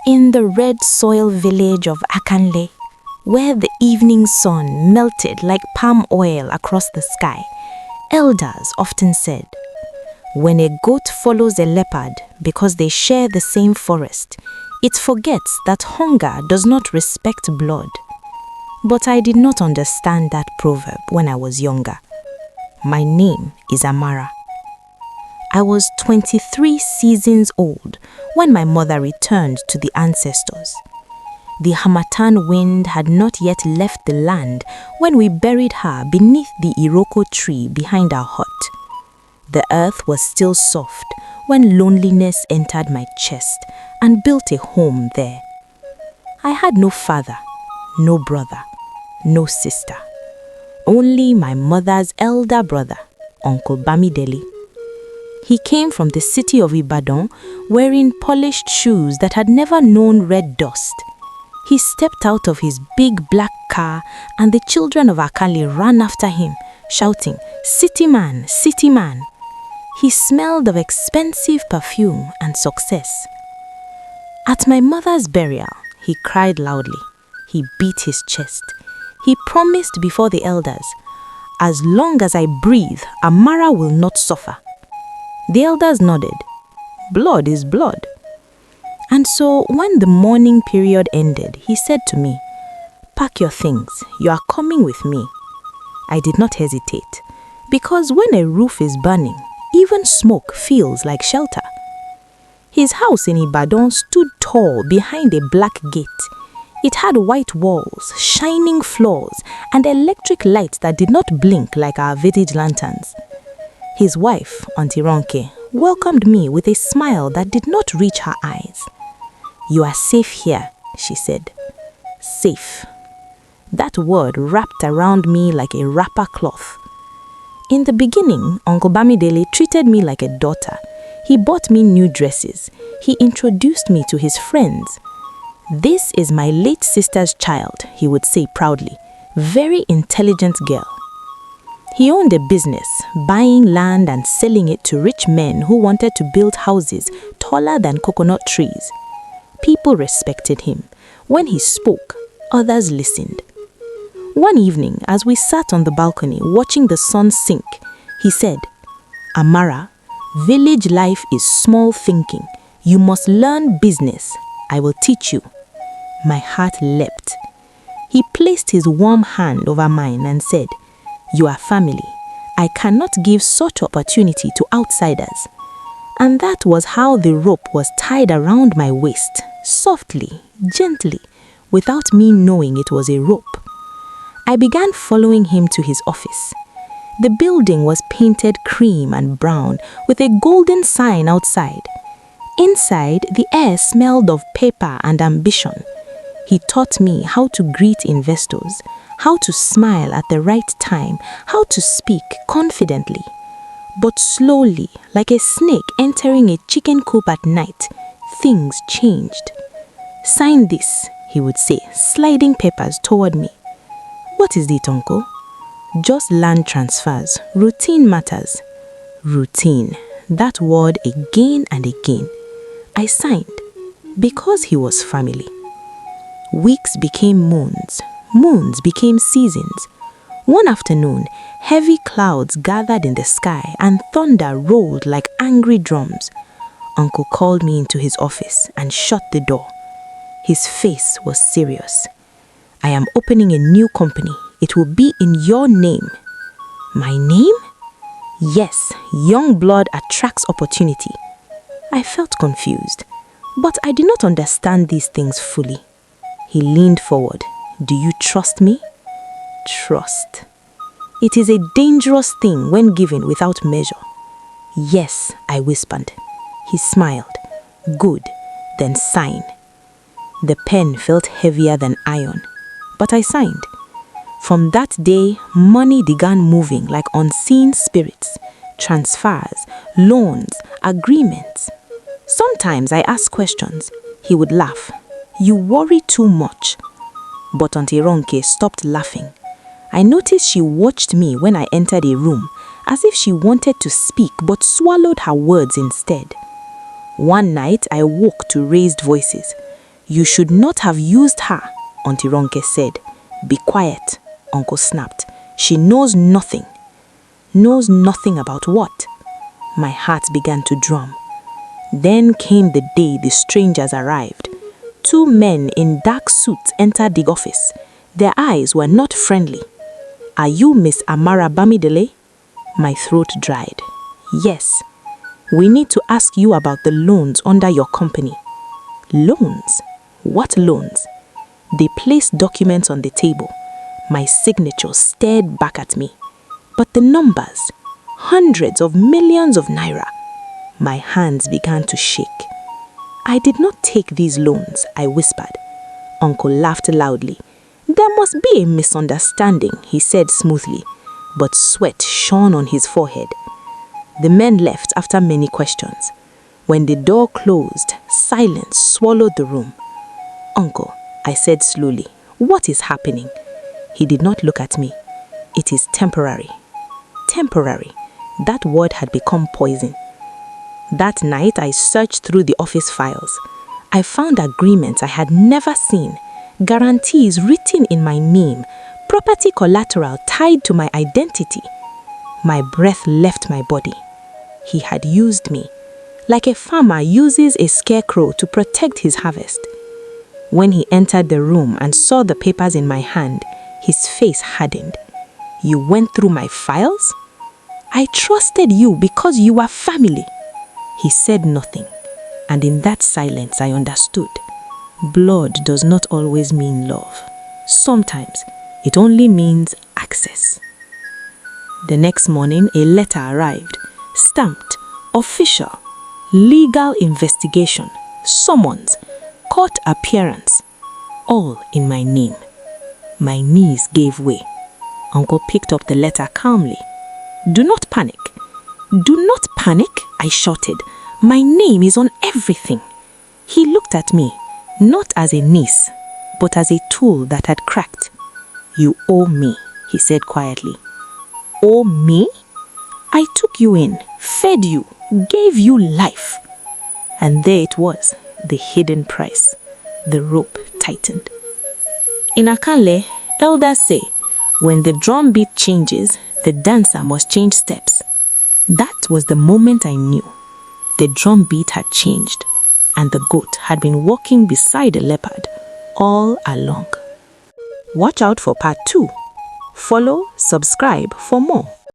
In the red soil village of Akanle, where the evening sun melted like palm oil across the sky, elders often said, "When a goat follows a leopard because they share the same forest, it forgets that hunger does not respect blood." But I did not understand that proverb when I was younger. My name is Amara. I was 23 seasons old when my mother returned to the ancestors. The Hamatan wind had not yet left the land when we buried her beneath the Iroko tree behind our hut. The earth was still soft when loneliness entered my chest and built a home there. I had no father, no brother, no sister. Only my mother's elder brother, Uncle Bamidele. He came from the city of Ibadan wearing polished shoes that had never known red dust. He stepped out of his big black car and the children of Akali ran after him, shouting, "City man, city man." He smelled of expensive perfume and success. At my mother's burial, he cried loudly. He beat his chest. He promised before the elders, "As long as I breathe, Amara will not suffer." The elders nodded. Blood is blood. And so when the mourning period ended, he said to me, "Pack your things, you are coming with me." I did not hesitate, because when a roof is burning, even smoke feels like shelter. His house in Ibadan stood tall behind a black gate. It had white walls, shining floors, and electric lights that did not blink like our village lanterns. His wife, Auntie Ronke, welcomed me with a smile that did not reach her eyes. "You are safe here," she said. Safe. That word wrapped around me like a wrapper cloth. In the beginning, Uncle Bamidele treated me like a daughter. He bought me new dresses. He introduced me to his friends. "This is my late sister's child," he would say proudly. "Very intelligent girl." He owned a business, buying land and selling it to rich men who wanted to build houses taller than coconut trees. People respected him. When he spoke, others listened. One evening, as we sat on the balcony watching the sun sink, he said, "Amara, village life is small thinking. You must learn business. I will teach you." My heart leapt. He placed his warm hand over mine and said, "You are family. I cannot give such opportunity to outsiders." And that was how the rope was tied around my waist, softly, gently, without me knowing it was a rope. I began following him to his office. The building was painted cream and brown with a golden sign outside. Inside, the air smelled of paper and ambition. He taught me how to greet investors, how to smile at the right time, how to speak confidently. But slowly, like a snake entering a chicken coop at night, things changed. "Sign this," he would say, sliding papers toward me. "What is it, uncle?" "Just land transfers, routine matters." Routine, that word again and again. I signed, because he was family. Weeks became moons. Moons became seasons. One afternoon, heavy clouds gathered in the sky and thunder rolled like angry drums. Uncle called me into his office and shut the door. His face was serious. "I am opening a new company. It will be in your name." "My name?" "Yes, young blood attracts opportunity." I felt confused, but I did not understand these things fully. He leaned forward. "Do you trust me?" Trust. It is a dangerous thing when given without measure. "Yes," I whispered. He smiled. "Good, then sign." The pen felt heavier than iron, but I signed. From that day, money began moving like unseen spirits. Transfers, loans, agreements. Sometimes I asked questions. He would laugh. "You worry too much." But Auntie Ronke stopped laughing. I noticed she watched me when I entered a room, as if she wanted to speak but swallowed her words instead. One night I woke to raised voices. You should not have used her, Auntie Ronke said. Be quiet, Uncle snapped. She knows nothing. Knows nothing about what? My heart began to drum. Then came the day the strangers arrived. 2 men in dark suits entered the office. Their eyes were not friendly. Are you Miss Amara Bamidele? My throat dried. Yes. We need to ask you about the loans under your company. Loans? What loans? They placed documents on the table. My signature stared back at me. But the numbers, hundreds of millions of naira. My hands began to shake. I did not take these loans, I whispered. Uncle laughed loudly. There must be a misunderstanding, he said smoothly, but sweat shone on his forehead. The men left after many questions. When the door closed, silence swallowed the room. Uncle, I said slowly, what is happening? He did not look at me. It is temporary. Temporary. That word had become poison. That night, I searched through the office files. I found agreements I had never seen, guarantees written in my name, property collateral tied to my identity. My breath left my body. He had used me, like a farmer uses a scarecrow to protect his harvest. When he entered the room and saw the papers in my hand, his face hardened. You went through my files? I trusted you because you were family. He said nothing, and in that silence I understood. Blood does not always mean love. Sometimes it only means access. The next morning, a letter arrived, stamped, official, legal investigation, summons, court appearance, all in my name. My knees gave way. Uncle picked up the letter calmly. Do not panic. Do not panic, I shouted. My name is on everything. He looked at me, not as a niece, but as a tool that had cracked. You owe me, he said quietly. Owe me? I took you in, fed you, gave you life. And there it was, the hidden price. The rope tightened. In Akanle, elders say, when the drum beat changes, the dancer must change steps. That was the moment I knew. The drum beat had changed, and the goat had been walking beside the leopard all along. Watch out for part 2. Follow, subscribe for more.